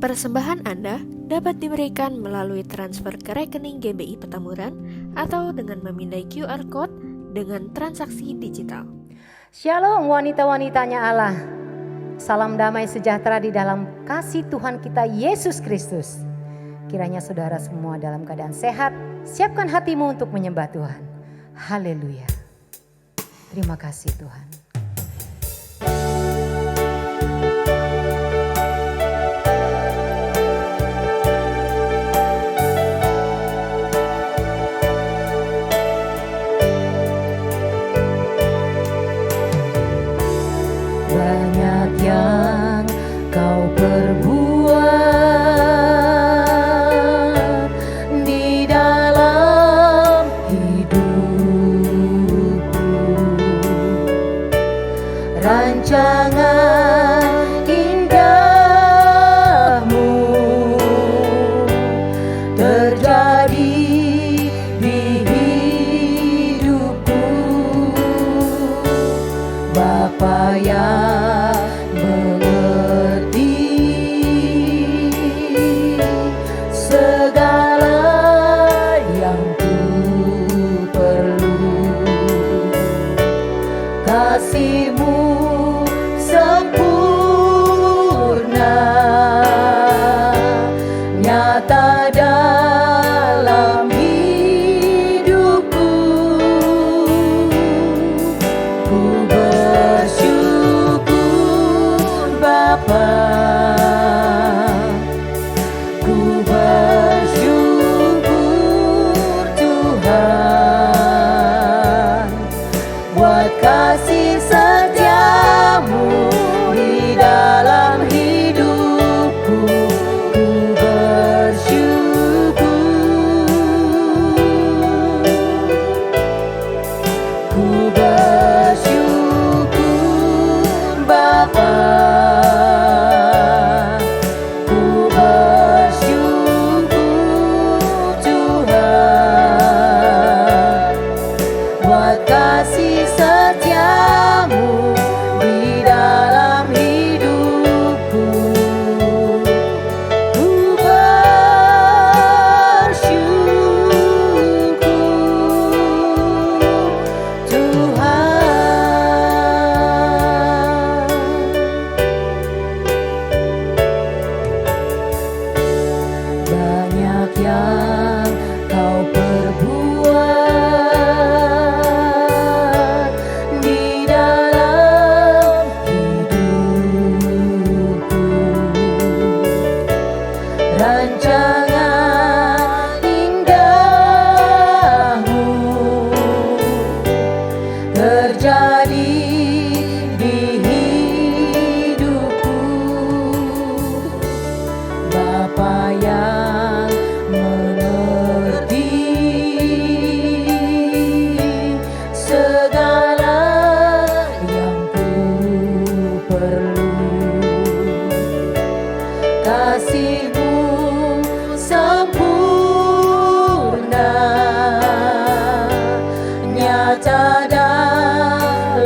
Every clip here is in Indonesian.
Persembahan Anda dapat diberikan melalui transfer ke rekening GBI Petamburan atau dengan memindai QR Code dengan transaksi digital. Shalom wanita-wanitanya Allah. Salam damai sejahtera di dalam kasih Tuhan kita Yesus Kristus. Kiranya saudara semua dalam keadaan sehat, siapkan hatimu untuk menyembah Tuhan. Haleluya. Terima kasih Tuhan. Banyak yang kau perbuat di dalam hidupku. Rancangan indahmu terjadi di hidupku. Bapa yang mengerti segala yang ku perlu, kasih-Mu sempurna nyata dalam hidupku. Ku bersyukur Bapa, ku bersyukur Tuhan buat kasih setiamu di dalam hidupku. Ku bersyukur Bapa, ku bersyukur Tuhan buat kasih setiamu di dalam hidupku. Ku bersyukur Tuhan. Banyak yang kau perbuat di dalam hidupku. Rancangan indahmu terjadi di hidupku. Bapa yang mengerti segala yang ku perlu, kasih-Mu sempurna nyata dalam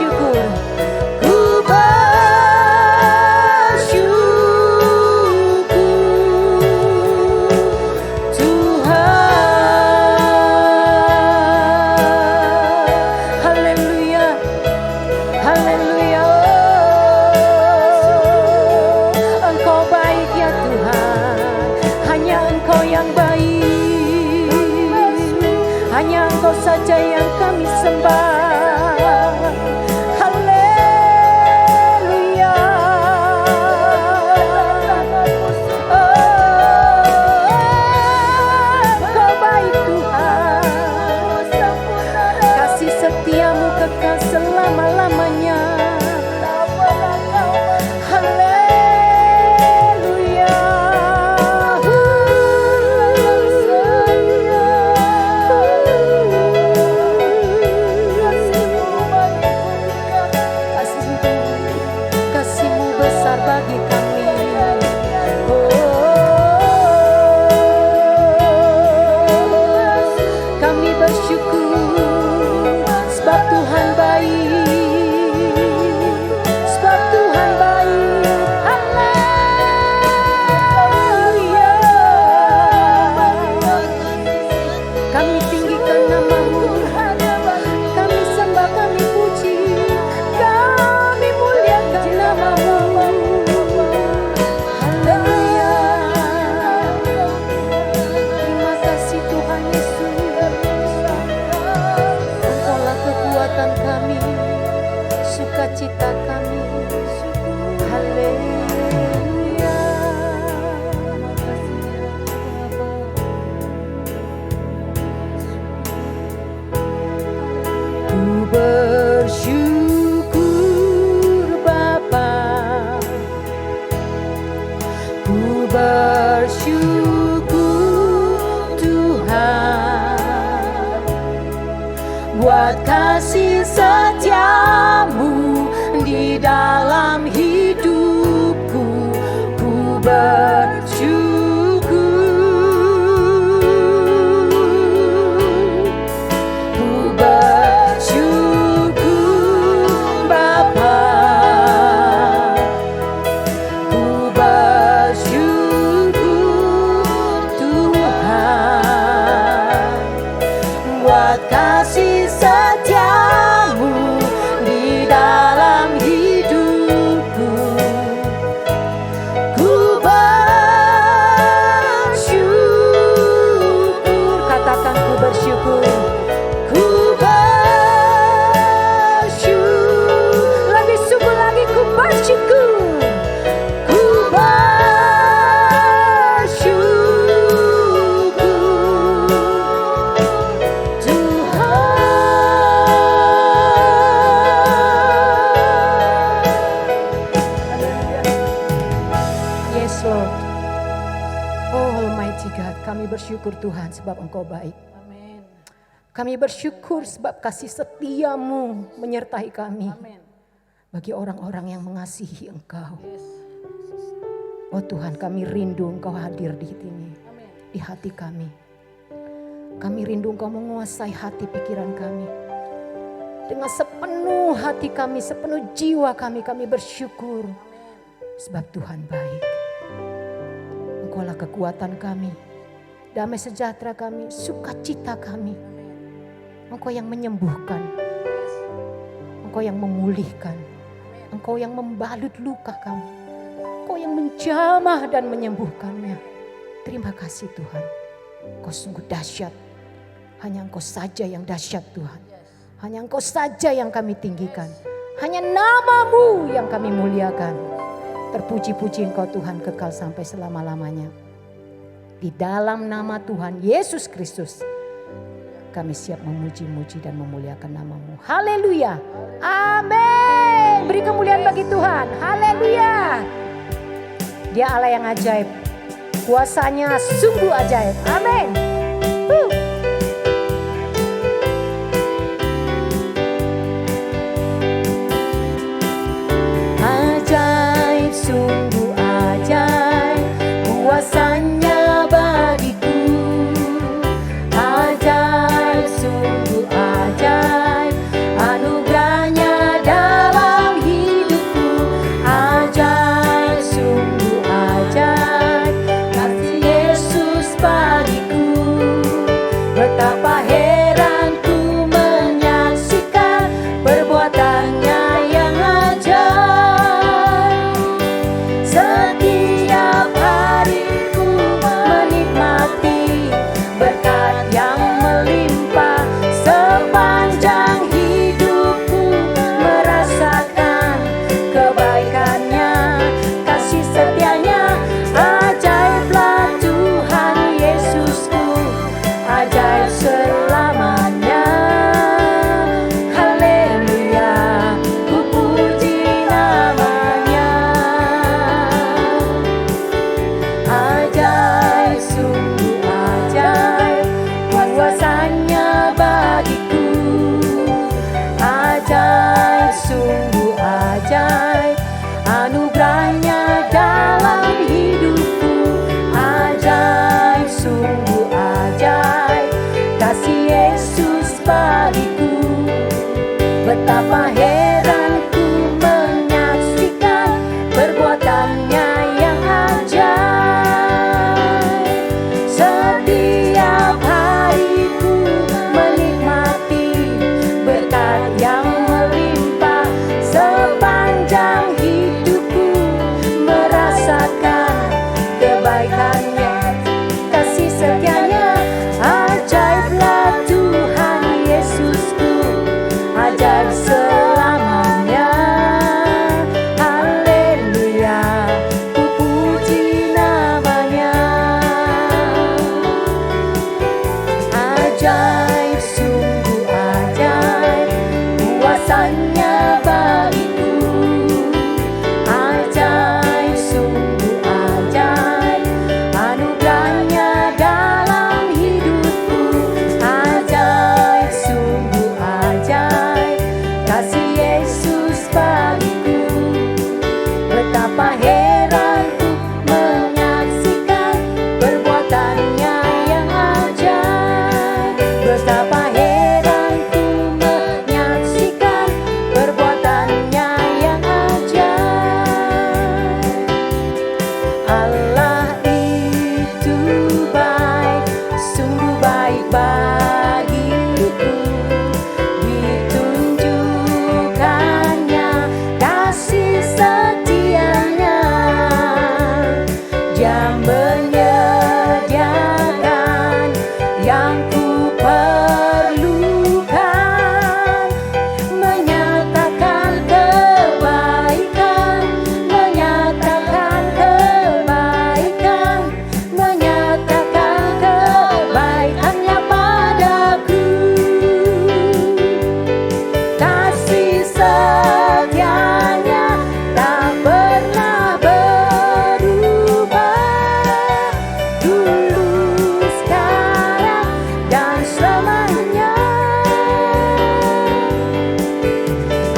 bersyukur. Hanya Engkau saja yang kami sembah. Haleluya. Engkau baik Tuhan, kasih setiamu kekal selama-lamanya. Sukacita kami, haleluya. Ku bersyukur Bapa, ku bersyukur Tuhan, buat kasih setiamu di dalam hidupku. Ku bersyukur, ku bersyukur Bapa, ku bersyukur Tuhan, buat kasih setiamu di dalam hidupku. Ku bersyukur, katakan ku bersyukur. Ku bersyukur, lebih sungguh lagi ku bersyukur. Ku bersyukur Tuhan. Yes Lord. Oh Almighty God, kami bersyukur Tuhan sebab Engkau baik. Kami bersyukur sebab kasih setiamu menyertai kami. Bagi orang-orang yang mengasihi Engkau. Oh Tuhan, kami rindu Engkau hadir di sini, di hati kami. Kami rindu Engkau menguasai hati pikiran kami. Dengan sepenuh hati kami, sepenuh jiwa kami bersyukur. Sebab Tuhan baik. Engkaulah kekuatan kami, damai sejahtera kami, sukacita kami. Engkau yang menyembuhkan, Engkau yang memulihkan, Engkau yang membalut luka kami, Engkau yang menjamah dan menyembuhkannya. Terima kasih Tuhan, Engkau sungguh dahsyat. Hanya Engkau saja yang dahsyat Tuhan. Hanya Engkau saja yang kami tinggikan. Hanya nama-Mu yang kami muliakan. Terpuji-puji Engkau Tuhan kekal sampai selama-lamanya. Di dalam nama Tuhan Yesus Kristus, kami siap memuji-muji dan memuliakan nama-Mu. Haleluya. Amin. Beri kemuliaan bagi Tuhan. Haleluya. Dia Allah yang ajaib. Kuasanya sungguh ajaib. Amin. Ajaib, sungguh ajaib. Kuasanya bagiku. Ajaib, sungguh ajaib, anugerahnya Betapa heran ku menyaksikan perbuatannya yang ajaib. Setiap hari ku menikmati berkat yang melimpah. Sepanjang hidupku merasakan kebaikannya, kasih setianya. Ajaiblah Tuhan Yesusku, ajaib selamanya. Haleluya, ku puji namanya. Ajaib, sungguh ajaib, kuasanya bagiku. Ajaib, sungguh ajaib, anugerahnya dalam hidupku. Ajaib, sungguh ajaib, kasih Yesus bagiku. Betapa heran ku menyaksikan perbuatannya yang ajaib. Betapa heran ku menyaksikan perbuatannya yang ajaib. Allah itu baik, sungguh baik bagiku. Ditunjukkannya kasih setianya. Dia menyediakan yang ku perlukan, menyatakan kebaikan, menyatakan kebaikan, menyatakan kebaikannya padaku. Kasih setianya tak pernah berubah, dulu, sekarang, dan selamanya.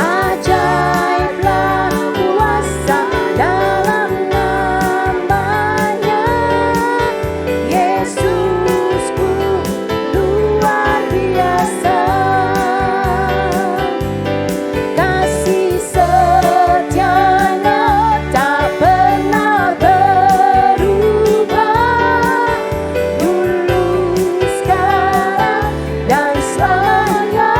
Ajaiblah kuasa dalam namanya. Yesusku luar biasa. Kasih setianya tak pernah berubah, dulu, sekarang, dan selamanya.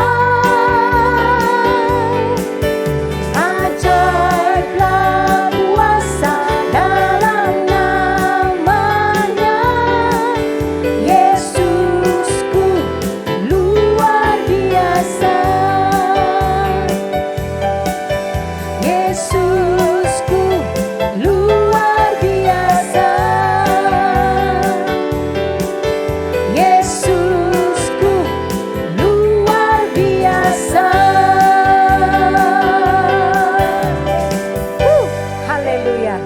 Ajaiblah kuasa dalam namanya. Yesusku luar biasa. Yesusku luar biasa. Yesusku luar biasa. Haleluya.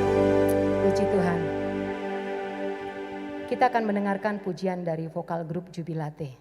Puji Tuhan. Kita akan mendengarkan pujian dari vokal grup Jubilate.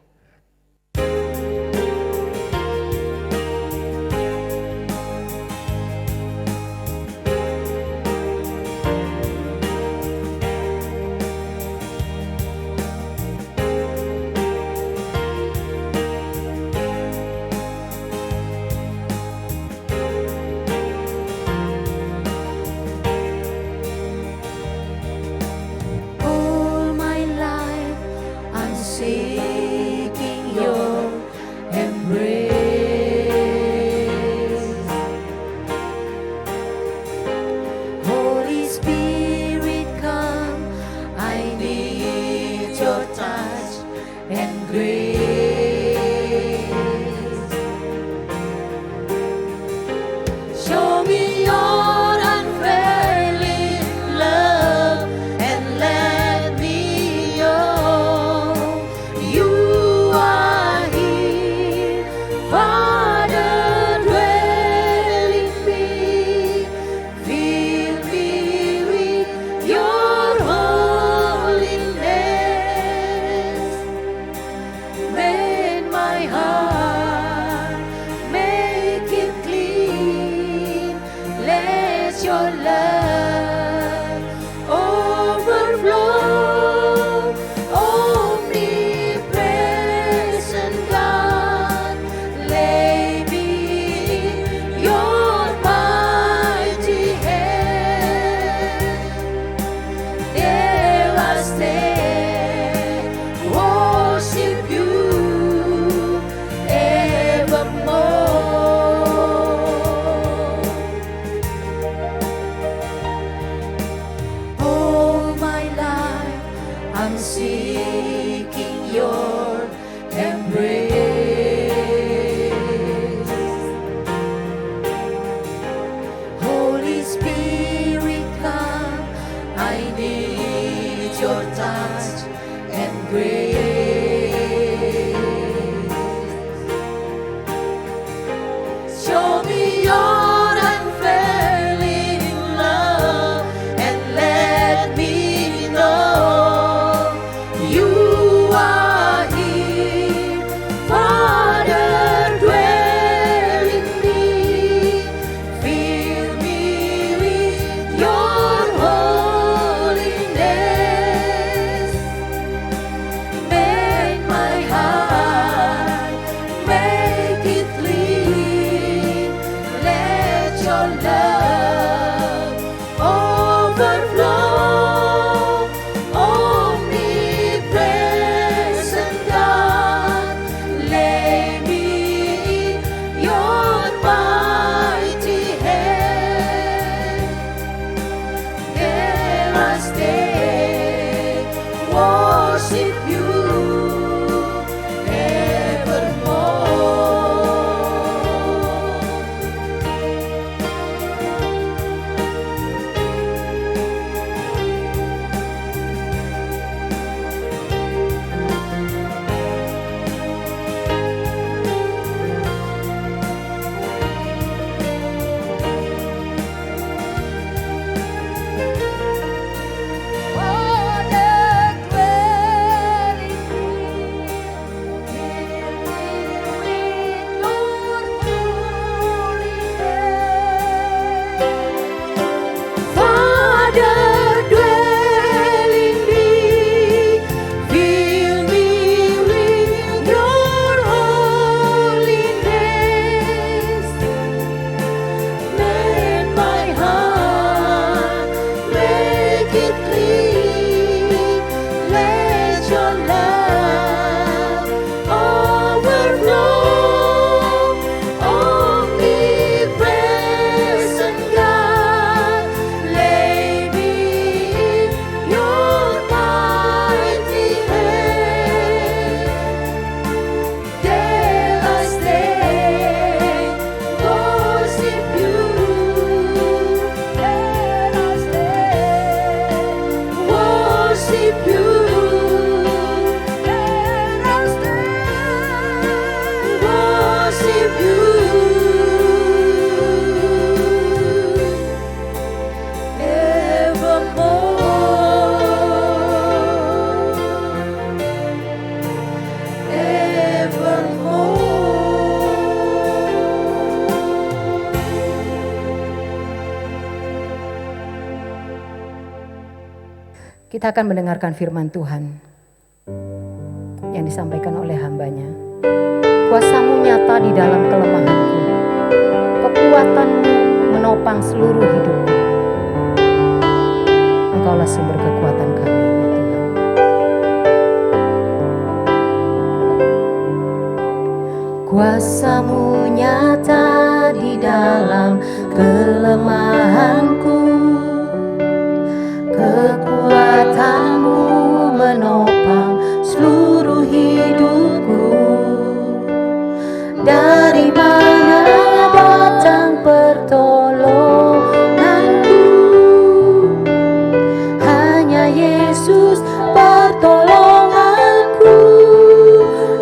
All my life I'm seeking your embrace. Holy Spirit, come, I need your touch and grace. Show me your unfailing love and let me know you are here, Father, dwell in me. Fill me with your holiness. Mend my heart, make it clean. Let your love overflow. Omnipresent God, lay me love overflow. Omnipresent God, lay me in your mighty hand. There I stay, worship you evermore. Kita akan mendengarkan firman Tuhan yang disampaikan oleh hambanya. Kuasamu nyata di dalam kelemahanku, kekuatanmu menopang seluruh hidupku. Engkaulah sumber kekuatan kami, ya Tuhan. Kuasamu nyata di dalam kelemahanku, kekuatanmu menopang seluruh hidupku. Dari mana datang pertolonganku? Hanya Yesus pertolonganku.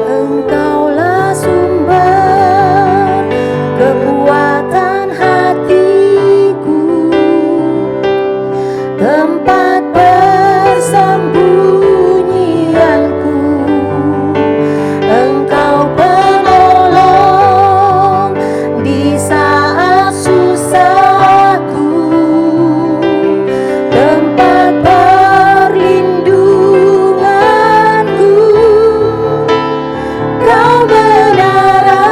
Engkaulah sumber kekuatan hatiku, tempat persembunyianku. Engkau penolong di saat susahku, tempat perlindunganku. Kau menara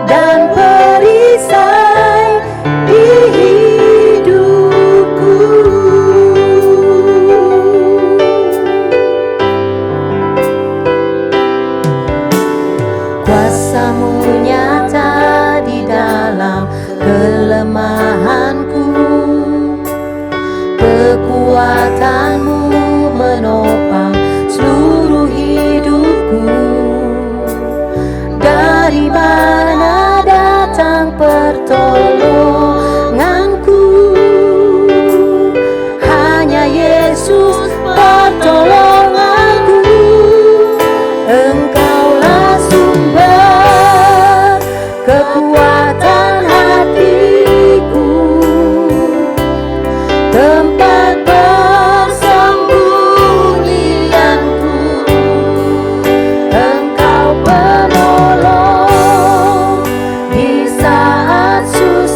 dan perisai di hidupku. Kuasamu nyata di dalam kelemahanku, kekuatanmu menopang seluruh hidupku. Dari mana datang pertolonganku? Hanya Yesus pertolonganku. Engkaulah sumber kekuatan hatiku, tempat persembunyianku. Engkau penolong di saat susah.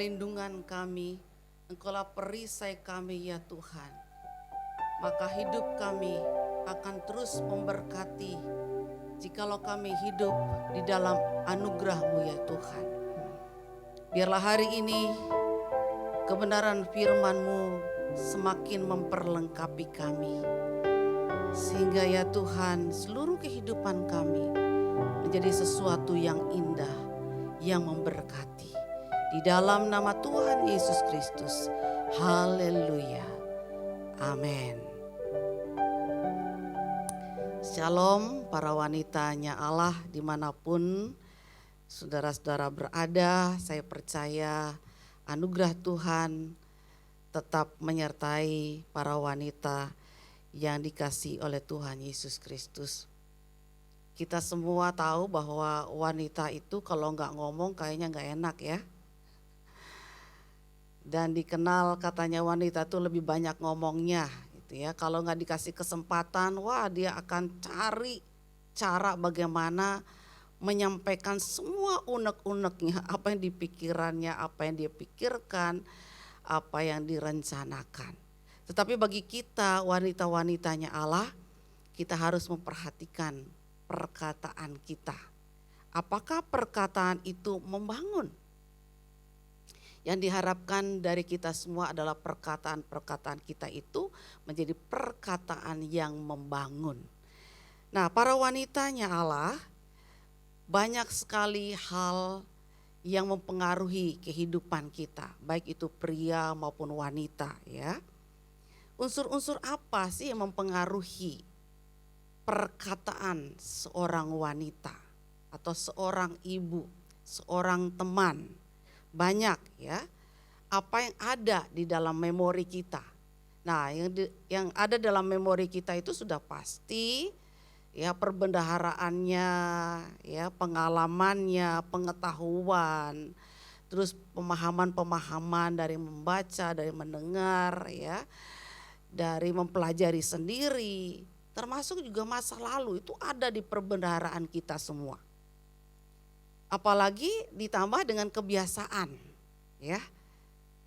perlindungan kami, Engkaulah perisai kami ya Tuhan. Maka hidup kami akan terus memberkati jikalau kami hidup di dalam anugerah-Mu ya Tuhan. Biarlah hari ini kebenaran firman-Mu semakin memperlengkapi kami. Sehingga ya Tuhan, seluruh kehidupan kami menjadi sesuatu yang indah, yang memberkati. Di dalam nama Tuhan Yesus Kristus. Haleluya. Amin. Shalom para wanitanya Allah dimanapun saudara-saudara berada. Saya percaya anugerah Tuhan tetap menyertai para wanita yang dikasihi oleh Tuhan Yesus Kristus. Kita semua tahu bahwa wanita itu kalau nggak ngomong kayaknya nggak enak ya. Dan dikenal katanya wanita itu lebih banyak ngomongnya gitu ya. Kalau nggak dikasih kesempatan, wah dia akan cari cara bagaimana menyampaikan semua unek-uneknya, apa yang dipikirannya, apa yang dia pikirkan, apa yang direncanakan. Tetapi bagi kita wanita-wanitanya Allah, kita harus memperhatikan perkataan kita. Apakah perkataan itu membangun? Yang diharapkan dari kita semua adalah perkataan-perkataan kita itu menjadi perkataan yang membangun. Nah, para wanitanya Allah, banyak sekali hal yang mempengaruhi kehidupan kita, baik itu pria maupun wanita ya. Unsur-unsur apa sih yang mempengaruhi perkataan seorang wanita atau seorang ibu, seorang teman? Banyak ya, apa yang ada di dalam memori kita. Nah yang ada dalam memori kita itu sudah pasti ya perbendaharaannya, ya pengalamannya, pengetahuan, terus pemahaman-pemahaman dari membaca, dari mendengar ya, dari mempelajari sendiri, termasuk juga masa lalu itu ada di perbendaharaan kita semua. Apalagi ditambah dengan kebiasaan ya,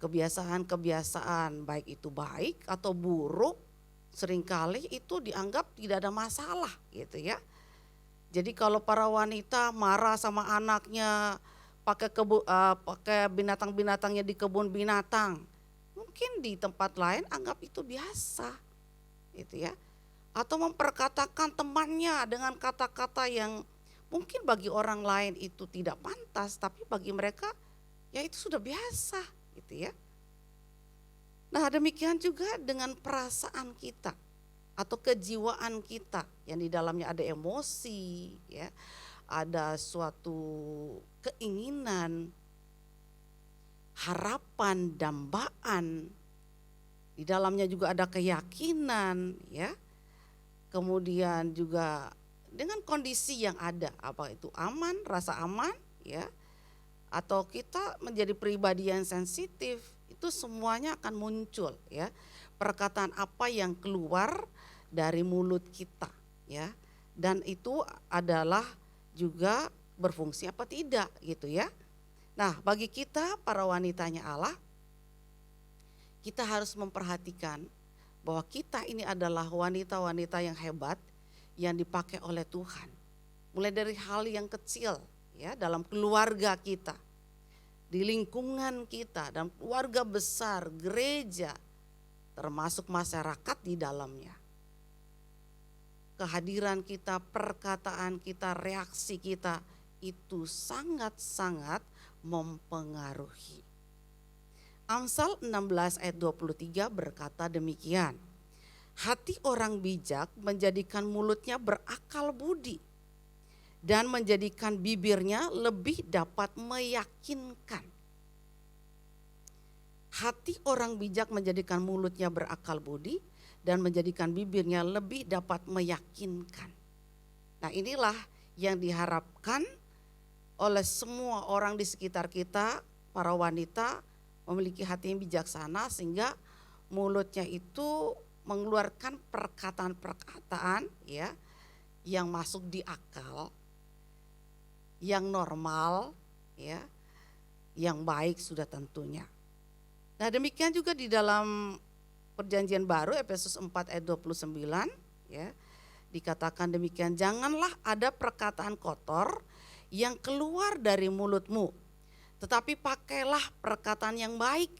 kebiasaan-kebiasaan baik itu baik atau buruk seringkali itu dianggap tidak ada masalah gitu ya. Jadi kalau para wanita marah sama anaknya pakai binatang-binatangnya di kebun binatang, mungkin di tempat lain anggap itu biasa gitu ya. Atau memperkatakan temannya dengan kata-kata yang mungkin bagi orang lain itu tidak pantas, tapi bagi mereka ya itu sudah biasa gitu ya. Nah demikian juga dengan perasaan kita atau kejiwaan kita yang di dalamnya ada emosi ya, ada suatu keinginan, harapan, dambaan, di dalamnya juga ada keyakinan ya, kemudian juga dengan kondisi yang ada, apa itu aman, rasa aman ya, atau kita menjadi pribadi yang sensitif, itu semuanya akan muncul ya. Perkataan apa yang keluar dari mulut kita ya, dan itu adalah juga berfungsi apa tidak gitu ya. Nah bagi kita para wanitanya Allah, kita harus memperhatikan bahwa kita ini adalah wanita-wanita yang hebat, yang dipakai oleh Tuhan. Mulai dari hal yang kecil ya, dalam keluarga kita, di lingkungan kita, dan keluarga besar, gereja, termasuk masyarakat di dalamnya. Kehadiran kita, perkataan kita, reaksi kita itu sangat-sangat mempengaruhi. Amsal 16 ayat 23 berkata demikian. Hati orang bijak menjadikan mulutnya berakal budi dan menjadikan bibirnya lebih dapat meyakinkan. Hati orang bijak menjadikan mulutnya berakal budi dan menjadikan bibirnya lebih dapat meyakinkan. Nah inilah yang diharapkan oleh semua orang di sekitar kita, para wanita memiliki hati yang bijaksana sehingga mulutnya itu mengeluarkan perkataan-perkataan ya yang masuk di akal, yang normal ya, yang baik sudah tentunya. Nah demikian juga di dalam Perjanjian Baru Efesus 4 ayat 29 ya, dikatakan demikian, janganlah ada perkataan kotor yang keluar dari mulutmu, tetapi pakailah perkataan yang baik.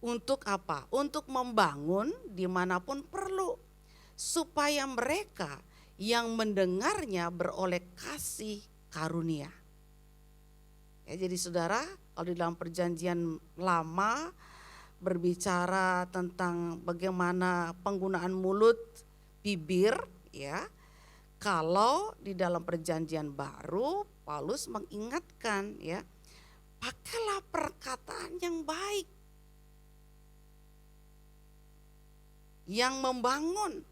Untuk apa? Untuk membangun dimanapun perlu, supaya mereka yang mendengarnya beroleh kasih karunia. Ya, jadi saudara, kalau di dalam Perjanjian Lama berbicara tentang bagaimana penggunaan mulut, bibir, ya. Kalau di dalam Perjanjian Baru Paulus mengingatkan, ya, pakailah perkataan yang baik, yang membangun,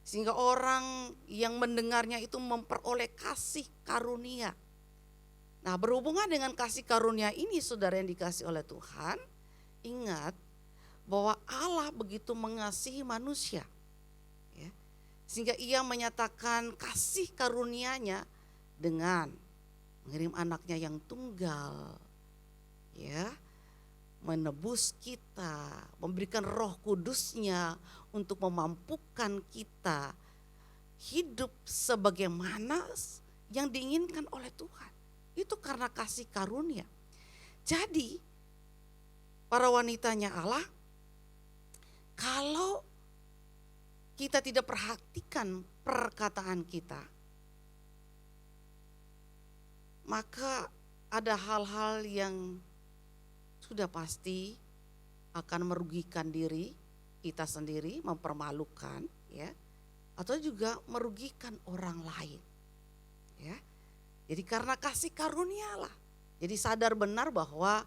sehingga orang yang mendengarnya itu memperoleh kasih karunia. Nah berhubungan dengan kasih karunia ini saudara yang dikasih oleh Tuhan, ingat bahwa Allah begitu mengasihi manusia, ya, sehingga ia menyatakan kasih karunia-Nya dengan mengirim anaknya yang tunggal, ya, menebus kita, memberikan Roh Kudus-Nya untuk memampukan kita hidup sebagaimana yang diinginkan oleh Tuhan. Itu karena kasih karunia. Jadi para wanitanya Allah, kalau kita tidak perhatikan perkataan kita, maka ada hal-hal yang sudah pasti akan merugikan diri kita sendiri, mempermalukan, ya, atau juga merugikan orang lain, ya. Jadi karena kasih karunia lah, jadi sadar benar bahwa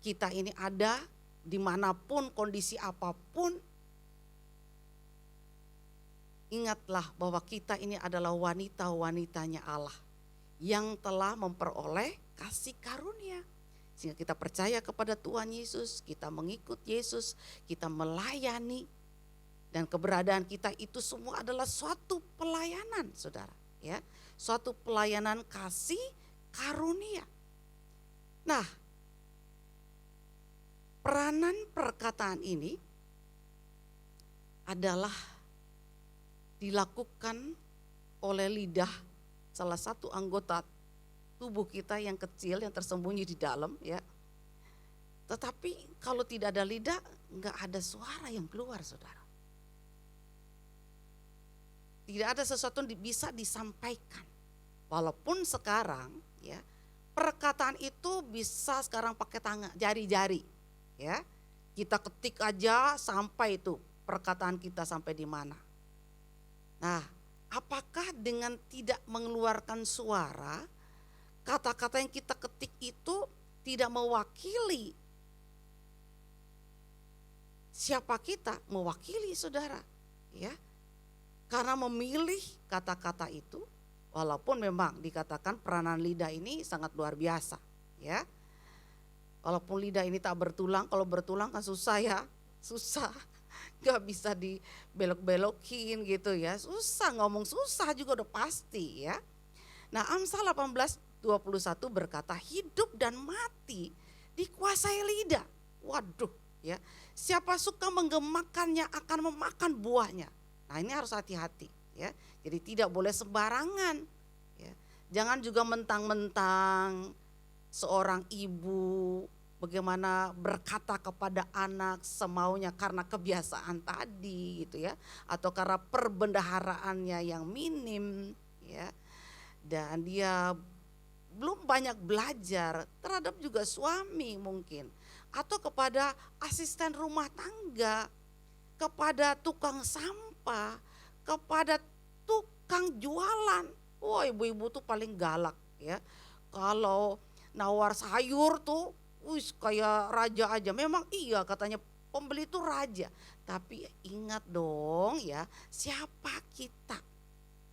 kita ini ada dimanapun, kondisi apapun, ingatlah bahwa kita ini adalah wanita-wanitanya Allah yang telah memperoleh kasih karunia. Sehingga kita percaya kepada Tuhan Yesus, kita mengikut Yesus, kita melayani, dan keberadaan kita itu semua adalah suatu pelayanan, saudara, ya, suatu pelayanan kasih karunia. Nah, peranan perkataan ini adalah dilakukan oleh lidah, salah satu anggota tubuh kita yang kecil yang tersembunyi di dalam, ya. Tetapi kalau tidak ada lidah, enggak ada suara yang keluar, saudara. Tidak ada sesuatu yang bisa disampaikan. Walaupun sekarang, ya, perkataan itu bisa sekarang pakai tangan, jari-jari, ya. Kita ketik aja sampai itu perkataan kita sampai di mana. Nah, apakah dengan tidak mengeluarkan suara, kata-kata yang kita ketik itu tidak mewakili siapa kita? Mewakili, saudara, ya. Karena memilih kata-kata itu, walaupun memang dikatakan peranan lidah ini sangat luar biasa, ya. Walaupun lidah ini tak bertulang, kalau bertulang kan susah, ya, susah. Gak bisa dibelok-belokin gitu, ya, susah, ngomong susah juga udah pasti, ya. Nah, Amsal 18:21 berkata, hidup dan mati dikuasai lidah. Waduh, ya, siapa suka menggemakannya akan memakan buahnya. Nah, ini harus hati-hati, ya. Jadi tidak boleh sembarangan, ya. Jangan juga mentang-mentang seorang ibu bagaimana berkata kepada anak semaunya karena kebiasaan tadi, gitu, ya, atau karena perbendaharaannya yang minim, ya. Dan dia belum banyak belajar terhadap juga suami mungkin, atau kepada asisten rumah tangga, kepada tukang sampah, kepada tukang jualan. Wah, ibu-ibu tuh paling galak, ya. Kalau nawar sayur tuh, kayak raja aja. Memang iya katanya pembeli itu raja, tapi ingat dong, ya, siapa kita.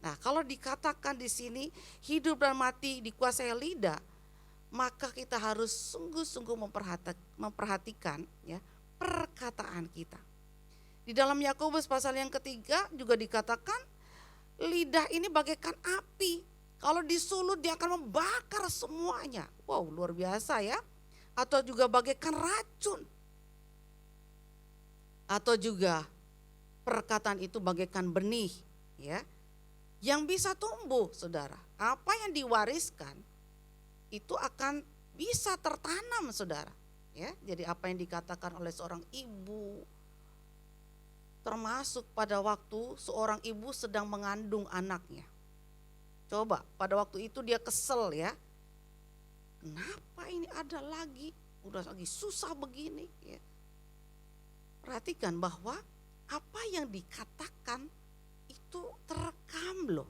Nah, kalau dikatakan di sini hidup dan mati dikuasai lidah, maka kita harus sungguh-sungguh memperhatikan, ya, perkataan kita. Di dalam Yakobus pasal yang ketiga juga dikatakan lidah ini bagaikan api Kalau disulut dia akan membakar semuanya. Wow, luar biasa ya. Atau juga bagaikan racun. Atau juga perkataan itu bagaikan benih ya. Yang bisa tumbuh, saudara. Apa yang diwariskan itu akan bisa tertanam, saudara. Ya, jadi apa yang dikatakan oleh seorang ibu, termasuk pada waktu seorang ibu sedang mengandung anaknya. Coba pada waktu itu dia kesel ya. Kenapa ini ada lagi? Udah lagi susah begini ya. Perhatikan bahwa apa yang dikatakan itu terekam loh.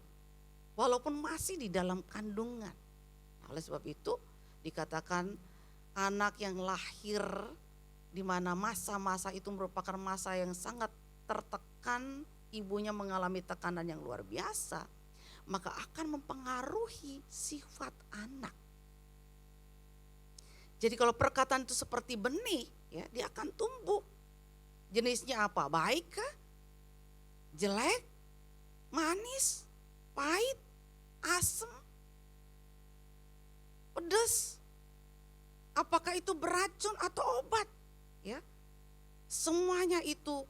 Walaupun masih di dalam kandungan. Nah, oleh sebab itu dikatakan anak yang lahir di mana masa-masa itu merupakan masa yang sangat tertekan, ibunya mengalami tekanan yang luar biasa, maka akan mempengaruhi sifat anak. Jadi kalau perkataan itu seperti benih, ya, dia akan tumbuh. Jenisnya apa? Baik kah? Jelek? Manis? Pahit? Asam? Pedas? Apakah itu beracun atau obat? Ya, semuanya itu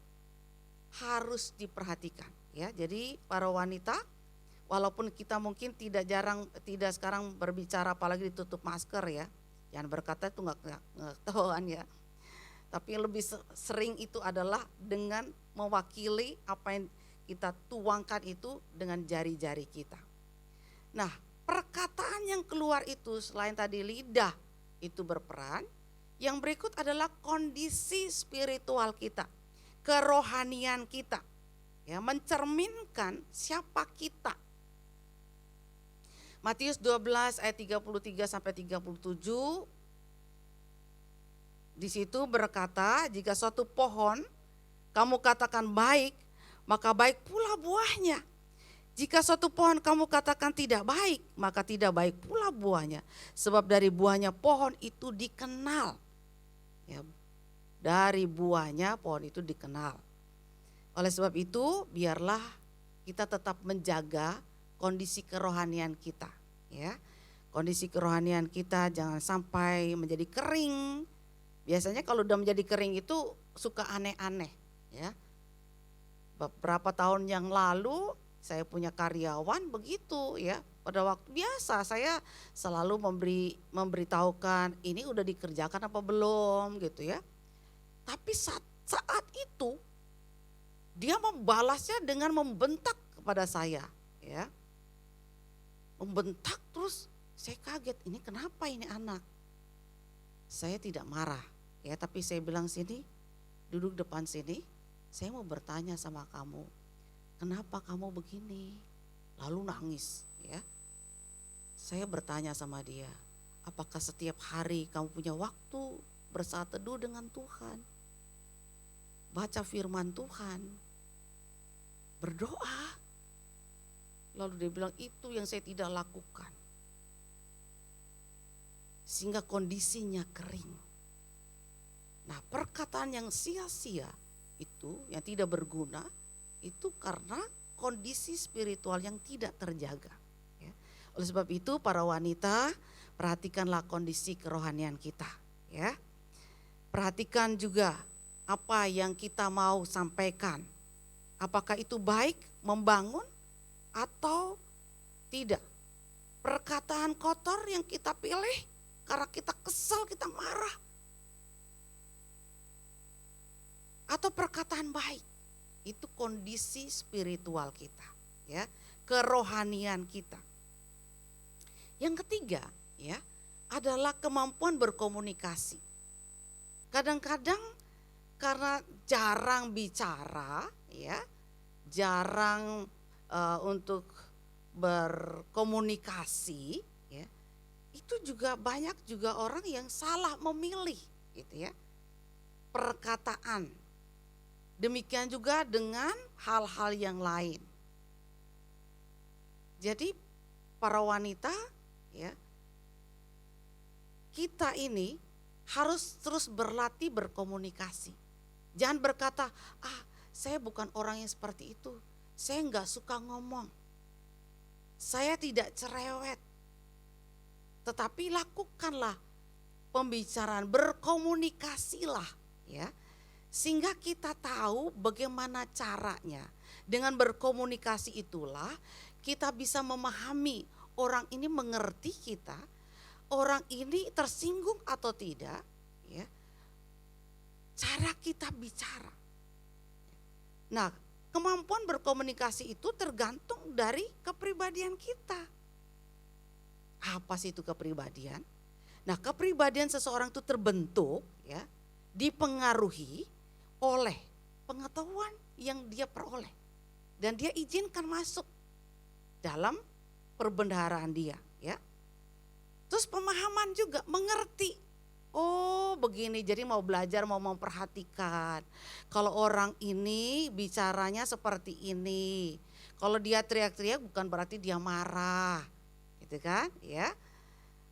harus diperhatikan. Ya, jadi para wanita, walaupun kita mungkin tidak sekarang berbicara apalagi ditutup masker ya, jangan berkata itu nggak ketahuan ya. Tapi yang lebih sering itu adalah dengan mewakili apa yang kita tuangkan itu dengan jari-jari kita. Nah, perkataan yang keluar itu selain tadi lidah itu berperan, yang berikut adalah kondisi spiritual kita, kerohanian kita, ya, mencerminkan siapa kita. Matius 12 ayat 33 sampai 37, di situ berkata, jika suatu pohon kamu katakan baik, maka baik pula buahnya. Jika suatu pohon kamu katakan tidak baik, maka tidak baik pula buahnya. Sebab dari buahnya pohon itu dikenal. Ya, dari buahnya pohon itu dikenal. Oleh sebab itu, biarlah kita tetap menjaga kondisi kerohanian kita. Ya, kondisi kerohanian kita jangan sampai menjadi kering. Biasanya kalau udah menjadi kering itu suka aneh-aneh. Ya, beberapa tahun yang lalu saya punya karyawan begitu ya, pada waktu biasa saya selalu memberitahukan ini udah dikerjakan apa belum gitu ya. Tapi saat itu dia membalasnya dengan membentak kepada saya ya. Membentak terus saya kaget, ini kenapa ini anak? Saya tidak marah ya, tapi saya bilang sini, duduk depan sini, saya mau bertanya sama kamu. Kenapa kamu begini? Lalu nangis ya. Saya bertanya sama dia, apakah setiap hari kamu punya waktu bersaat teduh dengan Tuhan? Baca firman Tuhan, berdoa. Lalu dia bilang itu yang saya tidak lakukan. Sehingga kondisinya kering. Nah, perkataan yang sia-sia itu, yang tidak berguna, itu karena kondisi spiritual yang tidak terjaga. Ya. Oleh sebab itu para wanita, perhatikanlah kondisi kerohanian kita. Ya. Perhatikan juga apa yang kita mau sampaikan. Apakah itu baik, membangun atau tidak. Perkataan kotor yang kita pilih karena kita kesal, kita marah. Atau perkataan baik. Itu kondisi spiritual kita, ya, kerohanian kita. Yang ketiga, ya, adalah kemampuan berkomunikasi. Kadang-kadang karena jarang bicara, ya, jarang untuk berkomunikasi, ya, itu juga banyak juga orang yang salah memilih, gitu ya, perkataan. Demikian juga dengan hal-hal yang lain. Jadi para wanita ya, kita ini harus terus berlatih berkomunikasi. Jangan berkata, saya bukan orang yang seperti itu, saya enggak suka ngomong. saya tidak cerewet. Tetapi lakukanlah pembicaraan, berkomunikasilah ya. Sehingga kita tahu bagaimana caranya. Dengan berkomunikasi itulah kita bisa memahami orang ini mengerti kita, orang ini tersinggung atau tidak ya. Cara kita bicara. Nah, kemampuan berkomunikasi itu tergantung dari kepribadian kita. Apa sih itu kepribadian? Nah, kepribadian seseorang itu terbentuk ya, dipengaruhi oleh pengetahuan yang dia peroleh dan dia izinkan masuk dalam perbendaharaan dia ya. Terus pemahaman juga, mengerti. Oh begini, jadi mau belajar, mau memperhatikan. Kalau orang ini bicaranya seperti ini. Kalau dia teriak-teriak bukan berarti dia marah. Gitu kan ya.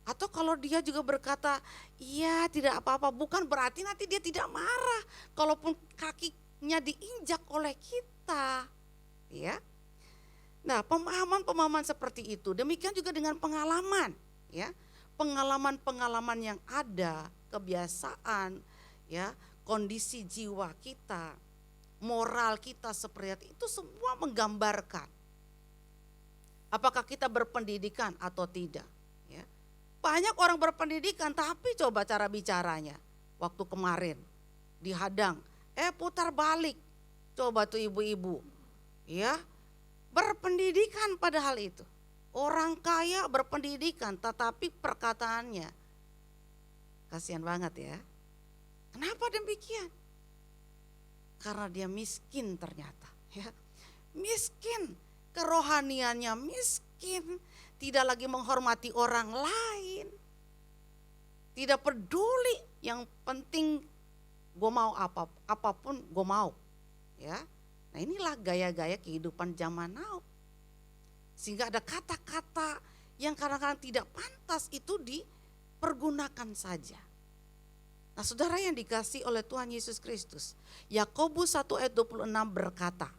Atau kalau dia juga berkata, iya tidak apa-apa, bukan berarti nanti dia tidak marah. Kalaupun kakinya diinjak oleh kita. Ya. Nah pemahaman-pemahaman seperti itu, demikian juga dengan pengalaman. Ya. Pengalaman-pengalaman yang ada, kebiasaan, ya, kondisi jiwa kita, moral kita seperti itu semua menggambarkan apakah kita berpendidikan atau tidak. Ya. Banyak orang berpendidikan tapi coba cara bicaranya. Waktu kemarin dihadang, putar balik. Coba tuh ibu-ibu, ya, berpendidikan padahal itu. Orang kaya berpendidikan tetapi perkataannya kasihan banget ya. Kenapa demikian? Karena dia miskin ternyata ya. Miskin, kerohaniannya miskin, tidak lagi menghormati orang lain. Tidak peduli, yang penting gue mau apapun gue mau ya. Nah inilah gaya-gaya kehidupan zaman now. Sehingga ada kata-kata yang kadang-kadang tidak pantas itu dipergunakan saja. Nah saudara yang dikasihi oleh Tuhan Yesus Kristus, Yakobus 1 ayat 26 berkata,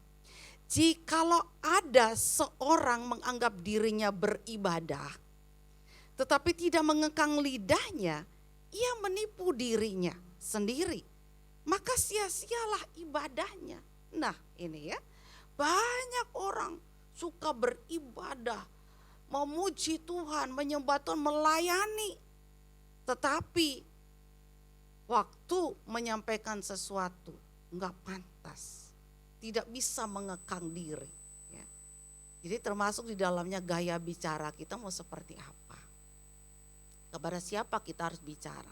jikalau ada seorang menganggap dirinya beribadah, tetapi tidak mengekang lidahnya, ia menipu dirinya sendiri. Maka sia-sialah ibadahnya. Nah ini ya, banyak orang suka beribadah, memuji Tuhan, menyembah Tuhan, melayani. Tetapi waktu menyampaikan sesuatu enggak pantas, tidak bisa mengekang diri. Ya. Jadi termasuk di dalamnya gaya bicara kita mau seperti apa. Kepada siapa kita harus bicara.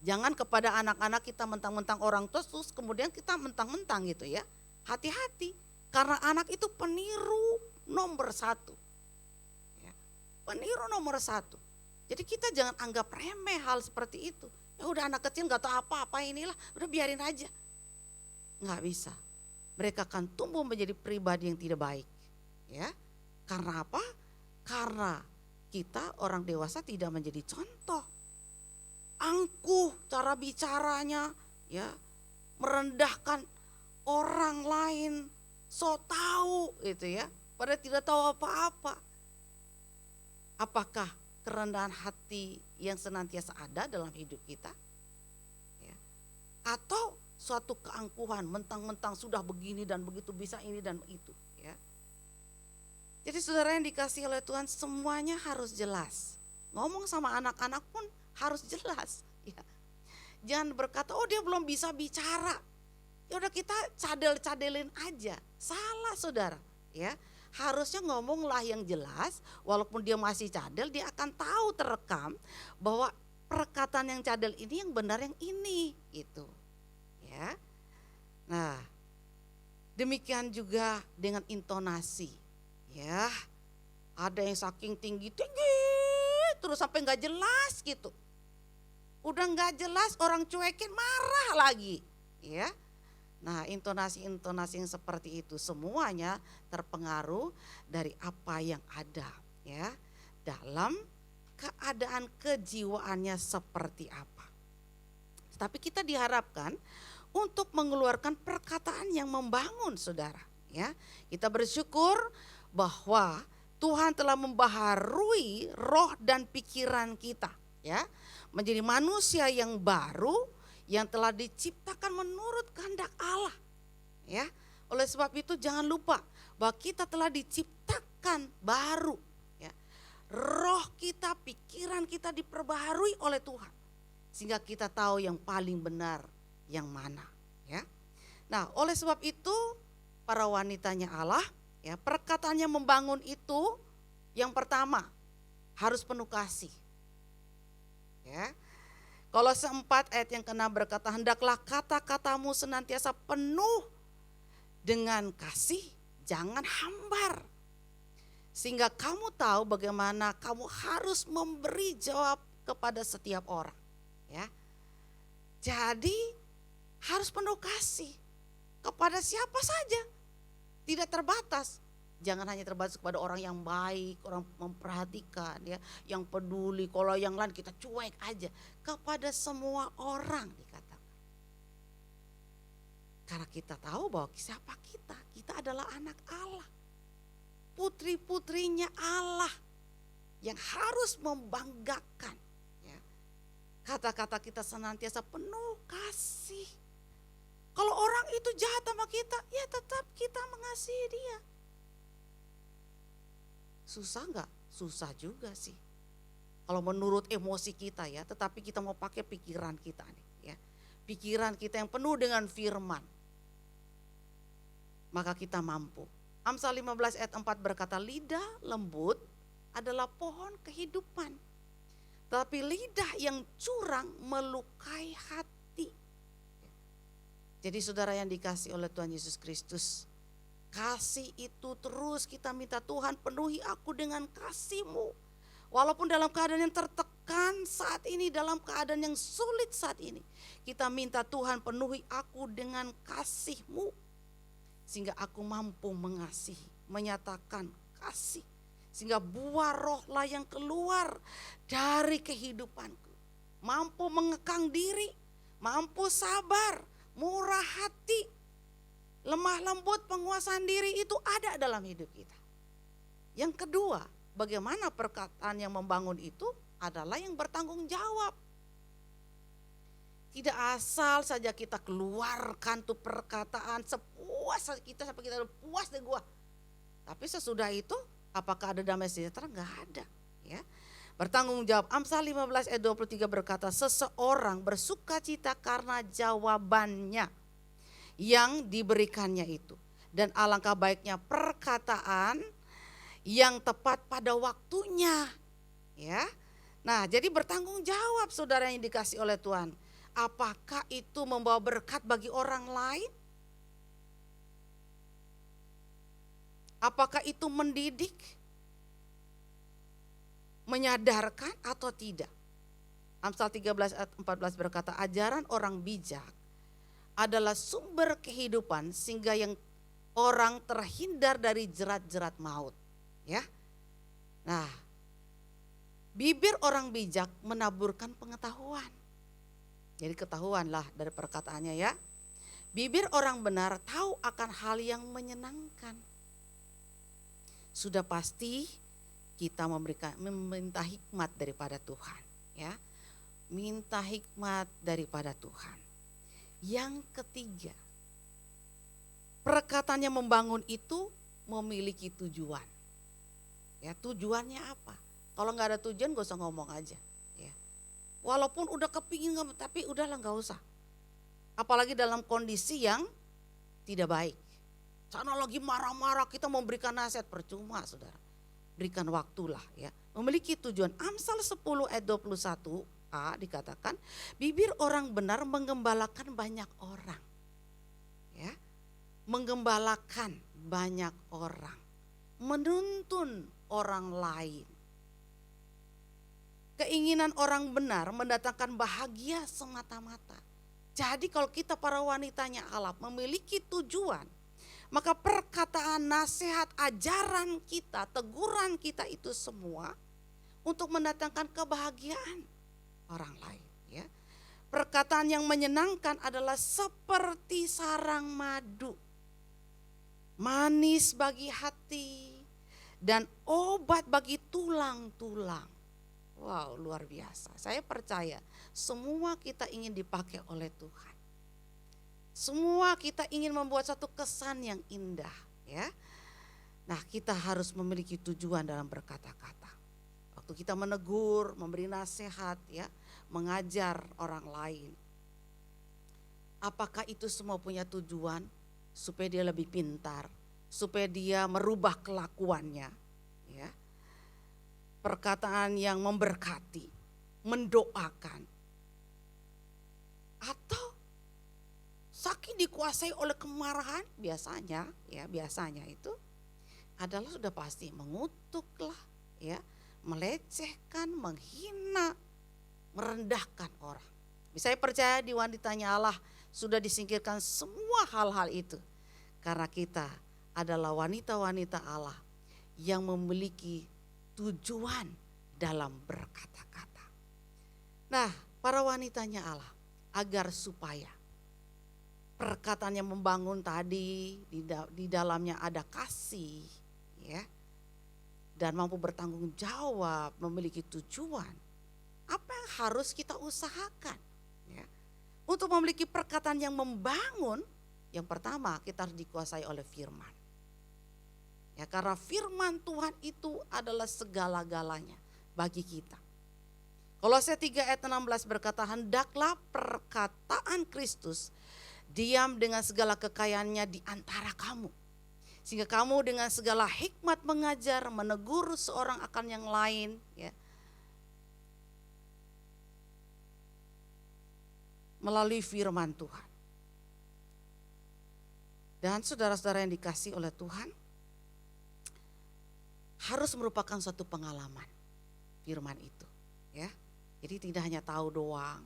Jangan kepada anak-anak kita mentang-mentang orang tua terus kemudian kita mentang-mentang gitu ya. Hati-hati karena anak itu peniru nomor 1. Ya. Peniru nomor 1. Jadi kita jangan anggap remeh hal seperti itu. Ya udah anak kecil gak tahu apa-apa inilah, udah biarin aja. Gak bisa. Mereka akan tumbuh menjadi pribadi yang tidak baik. Ya. Karena apa? Karena kita orang dewasa tidak menjadi contoh. Angkuh cara bicaranya, ya, merendahkan orang lain, so tahu gitu ya. Padahal tidak tahu apa-apa. Apakah kerendahan hati yang senantiasa ada dalam hidup kita? Ya. Atau suatu keangkuhan, mentang-mentang sudah begini dan begitu bisa ini dan itu. Ya. Jadi saudara yang dikasihi oleh Tuhan semuanya harus jelas. Ngomong sama anak-anak pun harus jelas. Ya. Jangan berkata, oh dia belum bisa bicara. Ya udah kita cadel-cadelin aja. Salah saudara. Ya. Harusnya ngomonglah yang jelas, walaupun dia masih cadel, dia akan tahu terekam bahwa perkataan yang cadel ini yang benar yang ini, gitu. Ya. Nah, demikian juga dengan intonasi, ya. Ada yang saking tinggi terus sampai nggak jelas gitu. Udah nggak jelas orang cuekin marah lagi, ya. Nah intonasi-intonasi yang seperti itu semuanya terpengaruh dari apa yang ada ya dalam keadaan kejiwaannya seperti apa. Tapi kita diharapkan untuk mengeluarkan perkataan yang membangun saudara ya. Kita bersyukur bahwa Tuhan telah membaharui roh dan pikiran kita, ya, menjadi manusia yang baru yang telah diciptakan menurut kehendak Allah, ya. Oleh sebab itu jangan lupa bahwa kita telah diciptakan baru, ya. Roh kita, pikiran kita diperbaharui oleh Tuhan sehingga kita tahu yang paling benar yang mana, ya. Nah, oleh sebab itu para wanitanya Allah, ya, perkataannya membangun itu yang pertama harus penuh kasih. Ya. Kolose 4 ayat yang ke-6 berkata, hendaklah kata-katamu senantiasa penuh dengan kasih, jangan hambar. Sehingga kamu tahu bagaimana kamu harus memberi jawab kepada setiap orang. Ya. Jadi harus penuh kasih kepada siapa saja. Tidak terbatas. Jangan hanya terbatas kepada orang yang baik, orang memperhatikan, ya, yang peduli. Kalau yang lain kita cuek aja. Kepada semua orang dikatakan. Karena kita tahu bahwa siapa kita? Kita adalah anak Allah. Putri-putrinya Allah yang harus membanggakan. Ya. Kata-kata kita senantiasa penuh kasih. Kalau orang itu jahat sama kita, ya tetap kita mengasihi dia. Susah enggak? Susah juga sih. Kalau menurut emosi kita, ya, tetapi kita mau pakai pikiran kita nih, ya. Pikiran kita yang penuh dengan firman. Maka kita mampu. Amsal 15 ayat 4 berkata, lidah lembut adalah pohon kehidupan. Tetapi lidah yang curang melukai hati. Jadi saudara yang dikasih oleh Tuhan Yesus Kristus, kasih itu terus kita minta, Tuhan penuhi aku dengan kasih-Mu. Walaupun dalam keadaan yang tertekan saat ini, dalam keadaan yang sulit saat ini, kita minta Tuhan penuhi aku dengan kasih-Mu. Sehingga aku mampu mengasihi, menyatakan kasih. Sehingga buah rohlah yang keluar dari kehidupanku. Mampu mengekang diri, mampu sabar, murah hati, lemah lembut, penguasaan diri itu ada dalam hidup kita. Yang kedua, bagaimana perkataan yang membangun itu adalah yang bertanggung jawab. Tidak asal saja kita keluarkan tuh perkataan sepuas kita sampai kita puas deh gua. Tapi sesudah itu apakah ada damai sejahtera? Enggak ada, ya. Bertanggung jawab. Amsal 15 ayat 23 berkata, seseorang bersukacita karena jawabannya yang diberikannya itu. Dan alangkah baiknya perkataan yang tepat pada waktunya. Ya. Nah, jadi bertanggung jawab saudara yang dikasih oleh Tuhan. Apakah itu membawa berkat bagi orang lain? Apakah itu mendidik? Menyadarkan atau tidak? Amsal 13 ayat 14 berkata, ajaran orang bijak adalah sumber kehidupan sehingga yang orang terhindar dari jerat-jerat maut. Ya. Nah, bibir orang bijak menaburkan pengetahuan. Jadi ketahuanlah dari perkataannya, ya. Bibir orang benar tahu akan hal yang menyenangkan. Sudah pasti kita meminta hikmat daripada Tuhan, ya. Minta hikmat daripada Tuhan. Yang ketiga, perkataannya membangun itu memiliki tujuan. Ya, tujuannya apa? Kalau nggak ada tujuan gak usah ngomong aja, ya. Walaupun udah kepingin tapi udahlah nggak usah. Apalagi dalam kondisi yang tidak baik. Sana lagi marah-marah kita memberikan nasihat, percuma saudara. Berikan waktulah, ya. Memiliki tujuan. Amsal 10 ayat 21a dikatakan, bibir orang benar menggembalakan banyak orang. Ya. Menggembalakan banyak orang. Menuntun orang lain. Keinginan orang benar mendatangkan bahagia semata-mata. Jadi kalau kita para wanitanya Allah memiliki tujuan, maka perkataan, nasihat, ajaran kita, teguran kita itu semua untuk mendatangkan kebahagiaan orang lain. Ya. Perkataan yang menyenangkan adalah seperti sarang madu. Manis bagi hati dan obat bagi tulang-tulang. Wow, luar biasa. Saya percaya semua kita ingin dipakai oleh Tuhan. Semua kita ingin membuat satu kesan yang indah, ya. Nah, kita harus memiliki tujuan dalam berkata-kata. Waktu kita menegur, memberi nasihat, ya, mengajar orang lain. Apakah itu semua punya tujuan supaya dia lebih pintar, supaya dia merubah kelakuannya, ya. Perkataan yang memberkati, mendoakan, atau saking dikuasai oleh kemarahan, biasanya itu adalah sudah pasti mengutuk lah, ya, melecehkan, menghina, merendahkan orang. Saya percaya di wanitanya Allah sudah disingkirkan semua hal-hal itu, karena kita adalah wanita-wanita Allah yang memiliki tujuan dalam berkata-kata. Nah, para wanitanya Allah, agar supaya perkataan yang membangun tadi di dalamnya ada kasih, ya, dan mampu bertanggung jawab, memiliki tujuan. Apa yang harus kita usahakan, ya, untuk memiliki perkataan yang membangun? Yang pertama, kita harus dikuasai oleh firman. Ya, karena firman Tuhan itu adalah segala-galanya bagi kita. Kolose 3 ayat 16 berkata, hendaklah perkataan Kristus diam dengan segala kekayaannya di antara kamu. Sehingga kamu dengan segala hikmat mengajar, menegur seorang akan yang lain, ya, melalui firman Tuhan. Dan saudara-saudara yang dikasihi oleh Tuhan, harus merupakan suatu pengalaman firman itu, ya. Jadi tidak hanya tahu doang,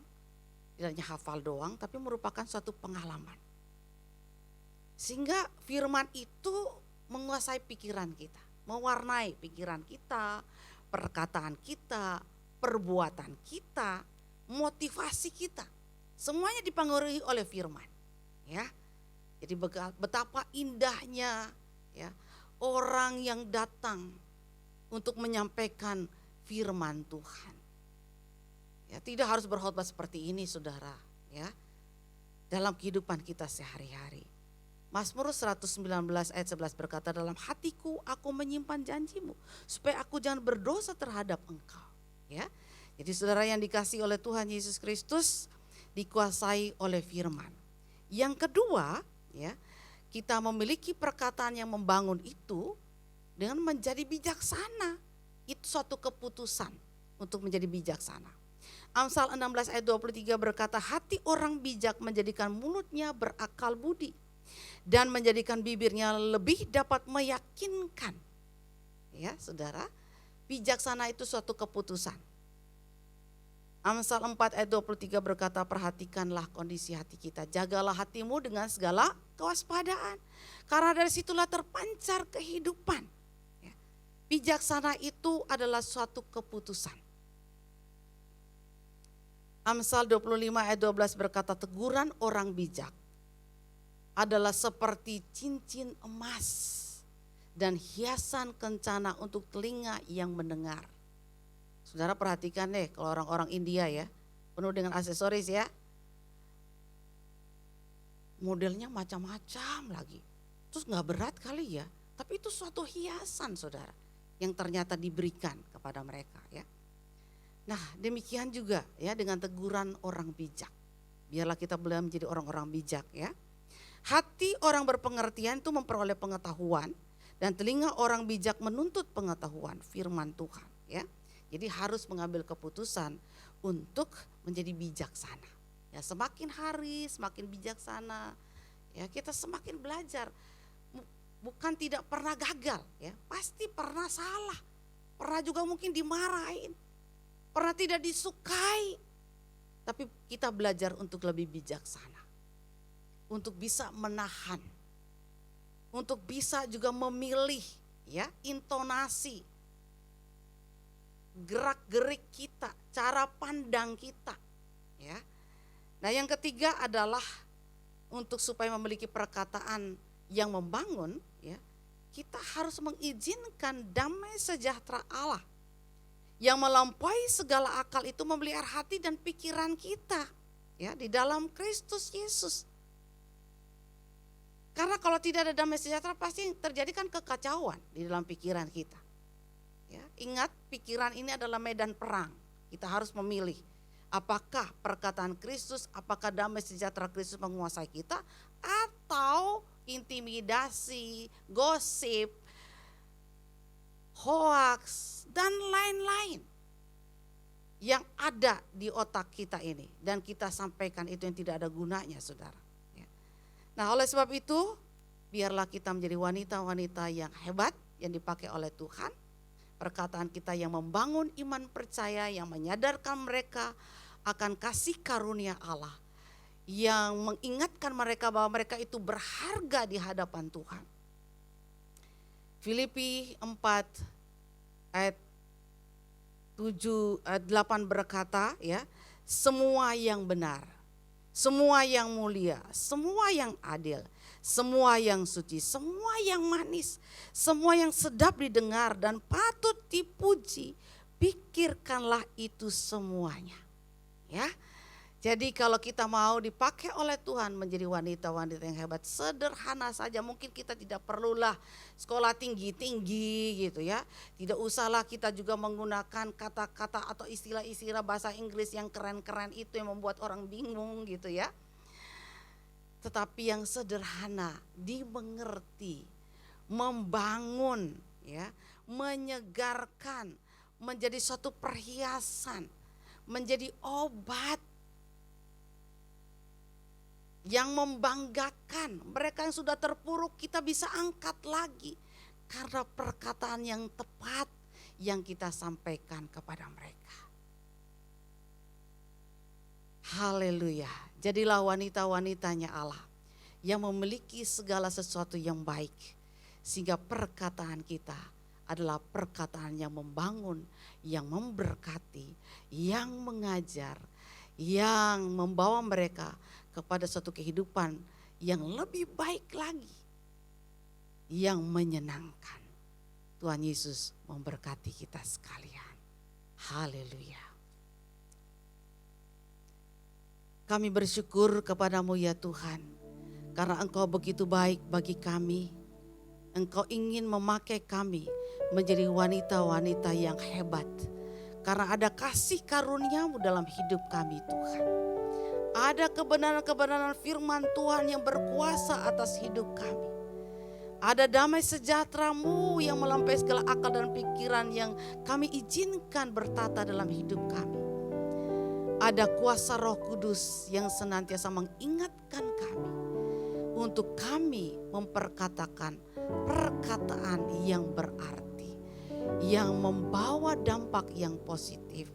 tidak hanya hafal doang, tapi merupakan suatu pengalaman. Sehingga firman itu menguasai pikiran kita, mewarnai pikiran kita, perkataan kita, perbuatan kita, motivasi kita. Semuanya dipengaruhi oleh firman, ya. Jadi betapa indahnya, ya, orang yang datang untuk menyampaikan firman Tuhan. Ya, tidak harus berkhotbah seperti ini, saudara, ya. Dalam kehidupan kita sehari-hari. Mazmur 119 ayat 11 berkata, dalam hatiku aku menyimpan janjimu supaya aku jangan berdosa terhadap engkau, ya. Jadi saudara yang dikasihi oleh Tuhan Yesus Kristus, dikuasai oleh firman. Yang kedua, ya, kita memiliki perkataan yang membangun itu dengan menjadi bijaksana. Itu suatu keputusan untuk menjadi bijaksana. Amsal 16 ayat 23 berkata, hati orang bijak menjadikan mulutnya berakal budi dan menjadikan bibirnya lebih dapat meyakinkan. Ya, saudara, bijaksana itu suatu keputusan. Amsal 4 ayat 23 berkata, perhatikanlah kondisi hati kita, jagalah hatimu dengan segala kewaspadaan, karena dari situlah terpancar kehidupan. Ya. Bijaksana itu adalah suatu keputusan. Amsal 25 ayat 12 berkata, teguran orang bijak adalah seperti cincin emas dan hiasan kencana untuk telinga yang mendengar. Saudara perhatikan deh, kalau orang-orang India, ya, penuh dengan aksesoris, ya. Modelnya macam-macam lagi. Terus gak berat kali, ya. Tapi itu suatu hiasan, saudara, yang ternyata diberikan kepada mereka, ya. Nah, demikian juga, ya, dengan teguran orang bijak. Biarlah kita belajar menjadi orang-orang bijak, ya. Hati orang berpengertian itu memperoleh pengetahuan, dan telinga orang bijak menuntut pengetahuan firman Tuhan, ya. Jadi harus mengambil keputusan untuk menjadi bijaksana. Ya, semakin hari semakin bijaksana, ya, kita semakin belajar. Bukan tidak pernah gagal, ya, pasti pernah salah, pernah juga mungkin dimarahin, pernah tidak disukai, tapi kita belajar untuk lebih bijaksana, untuk bisa menahan, untuk bisa juga memilih, ya, intonasi, gerak-gerik kita, cara pandang kita, ya. Nah, yang ketiga adalah untuk supaya memiliki perkataan yang membangun, ya, kita harus mengizinkan damai sejahtera Allah yang melampaui segala akal itu memelihara hati dan pikiran kita ya di dalam Kristus Yesus. Karena kalau tidak ada damai sejahtera pasti yang terjadi kan kekacauan di dalam pikiran kita. Ya, ingat pikiran ini adalah medan perang. Kita harus memilih apakah perkataan Kristus, apakah damai sejahtera Kristus menguasai kita atau intimidasi, gosip, hoax, dan lain-lain yang ada di otak kita ini. Dan kita sampaikan itu yang tidak ada gunanya, saudara. Nah, oleh sebab itu, biarlah kita menjadi wanita-wanita yang hebat, yang dipakai oleh Tuhan. Perkataan kita yang membangun iman percaya, yang menyadarkan mereka akan kasih karunia Allah, yang mengingatkan mereka bahwa mereka itu berharga di hadapan Tuhan. Filipi 4 ayat 8 berkata ya, semua yang benar, semua yang mulia, semua yang adil, semua yang suci, semua yang manis, semua yang sedap didengar dan patut dipuji, pikirkanlah itu semuanya. Ya. Jadi kalau kita mau dipakai oleh Tuhan menjadi wanita-wanita yang hebat, sederhana saja, mungkin kita tidak perlulah sekolah tinggi-tinggi gitu ya. Tidak usahlah kita juga menggunakan kata-kata atau istilah-istilah bahasa Inggris yang keren-keren itu yang membuat orang bingung gitu ya. Tetapi yang sederhana, dimengerti, membangun ya, menyegarkan, menjadi suatu perhiasan, menjadi obat yang membanggakan. Mereka yang sudah terpuruk kita bisa angkat lagi karena perkataan yang tepat yang kita sampaikan kepada mereka. Haleluya. Jadilah wanita-wanitanya Allah yang memiliki segala sesuatu yang baik, sehingga perkataan kita adalah perkataan yang membangun, yang memberkati, yang mengajar, yang membawa mereka kepada suatu kehidupan yang lebih baik lagi, yang menyenangkan. Tuhan Yesus memberkati kita sekalian. Haleluya. Kami bersyukur kepadamu ya Tuhan, karena Engkau begitu baik bagi kami. Engkau ingin memakai kami menjadi wanita-wanita yang hebat, karena ada kasih karuniamu dalam hidup kami Tuhan. Ada kebenaran-kebenaran firman Tuhan yang berkuasa atas hidup kami. Ada damai sejahtera-Mu yang melampaui segala akal dan pikiran yang kami izinkan bertata dalam hidup kami. Ada kuasa Roh Kudus yang senantiasa mengingatkan kami untuk kami memperkatakan perkataan yang berarti, yang membawa dampak yang positif,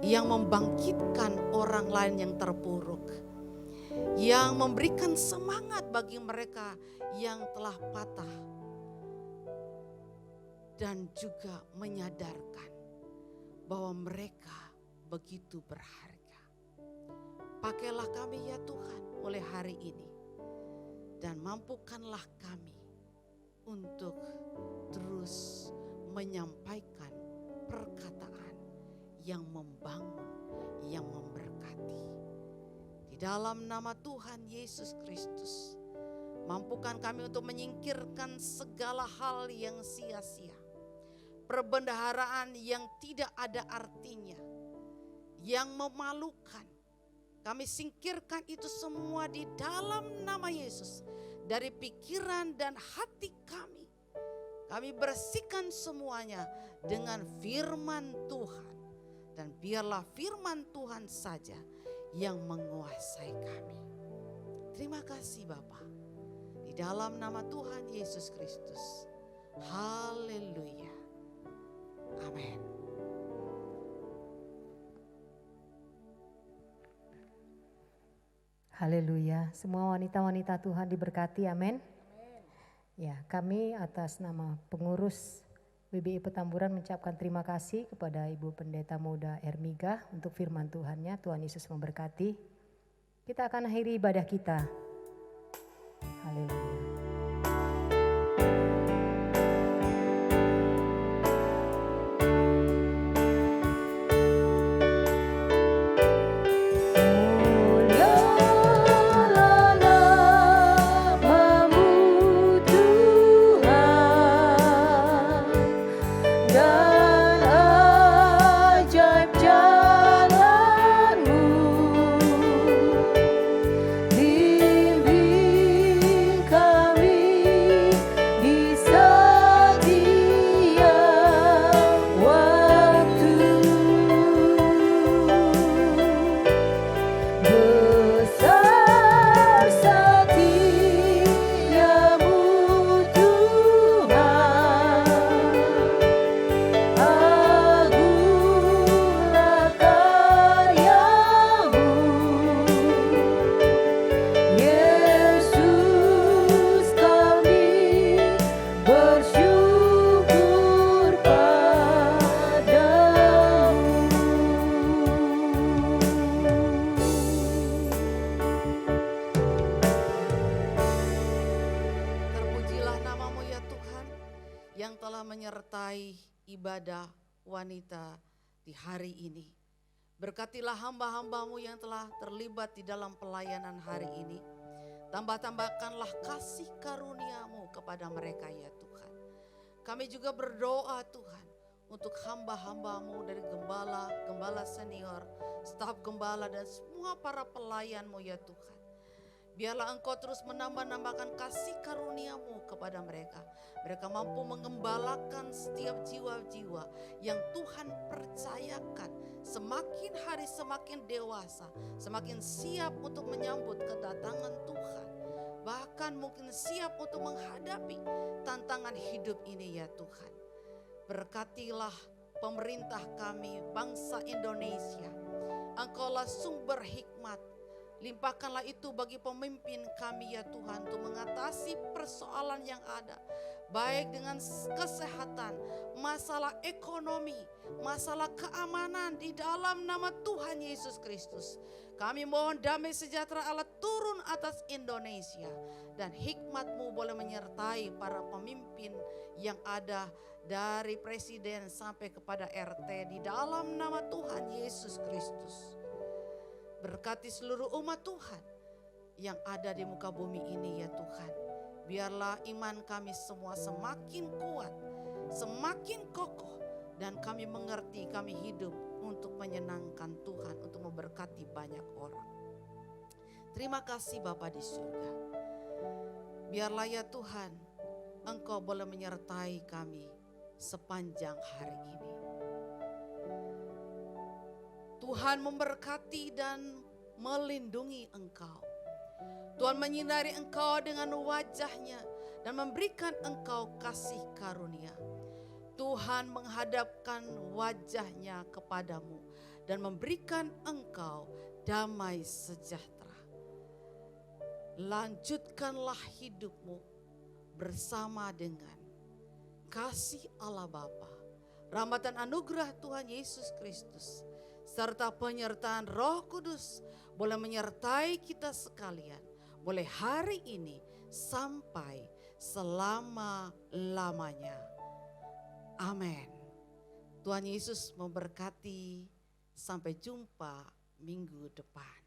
yang membangkitkan orang lain yang terpuruk, yang memberikan semangat bagi mereka yang telah patah, dan juga menyadarkan bahwa mereka begitu berharga. Pakailah kami ya Tuhan mulai hari ini, dan mampukanlah kami untuk terus menyampaikan perkataan yang membangun, yang memberkati. Di dalam nama Tuhan Yesus Kristus, mampukan kami untuk menyingkirkan segala hal yang sia-sia, perbendaharaan yang tidak ada artinya, yang memalukan. Kami singkirkan itu semua di dalam nama Yesus dari pikiran dan hati kami. Kami bersihkan semuanya dengan firman Tuhan. Dan biarlah firman Tuhan saja yang menguasai kami. Terima kasih Bapa. Di dalam nama Tuhan Yesus Kristus. Haleluya. Amin. Haleluya, semua wanita-wanita Tuhan diberkati, amin. Ya, kami atas nama pengurus WBI Petamburan mengucapkan terima kasih kepada Ibu Pendeta Muda Ermiga untuk firman Tuhannya. Tuhan Yesus memberkati. Kita akan akhiri ibadah kita. Haleluya. menyertai ibadah wanita di hari ini. Berkatilah hamba-hambamu yang telah terlibat di dalam pelayanan hari ini. Tambah-tambahkanlah kasih karuniamu kepada mereka ya Tuhan. Kami juga berdoa Tuhan untuk hamba-hambamu dari gembala, gembala senior, staf gembala dan semua para pelayanmu ya Tuhan. Biarlah Engkau terus menambah-nambahkan kasih karuniamu kepada mereka. Mereka mampu mengembalakan setiap jiwa-jiwa yang Tuhan percayakan. Semakin hari semakin dewasa, semakin siap untuk menyambut kedatangan Tuhan. Bahkan mungkin siap untuk menghadapi tantangan hidup ini ya Tuhan. Berkatilah pemerintah kami, bangsa Indonesia. Engkaulah sumber hikmat. Limpahkanlah itu bagi pemimpin kami ya Tuhan untuk mengatasi persoalan yang ada. Baik dengan kesehatan, masalah ekonomi, masalah keamanan di dalam nama Tuhan Yesus Kristus. Kami mohon damai sejahtera Allah turun atas Indonesia. Dan hikmat-Mu boleh menyertai para pemimpin yang ada dari presiden sampai kepada RT di dalam nama Tuhan Yesus Kristus. Berkati seluruh umat Tuhan yang ada di muka bumi ini ya Tuhan. Biarlah iman kami semua semakin kuat, semakin kokoh. Dan kami mengerti kami hidup untuk menyenangkan Tuhan, untuk memberkati banyak orang. Terima kasih Bapa di surga. Biarlah ya Tuhan, Engkau boleh menyertai kami sepanjang hari ini. Tuhan memberkati dan melindungi engkau. Tuhan menyinari engkau dengan wajah-Nya dan memberikan engkau kasih karunia. Tuhan menghadapkan wajah-Nya kepadamu dan memberikan engkau damai sejahtera. Lanjutkanlah hidupmu bersama dengan kasih Allah Bapa, rahmat dan anugerah Tuhan Yesus Kristus, serta penyertaan Roh Kudus boleh menyertai kita sekalian, boleh hari ini sampai selama-lamanya. Amin. Tuhan Yesus memberkati. Sampai jumpa minggu depan.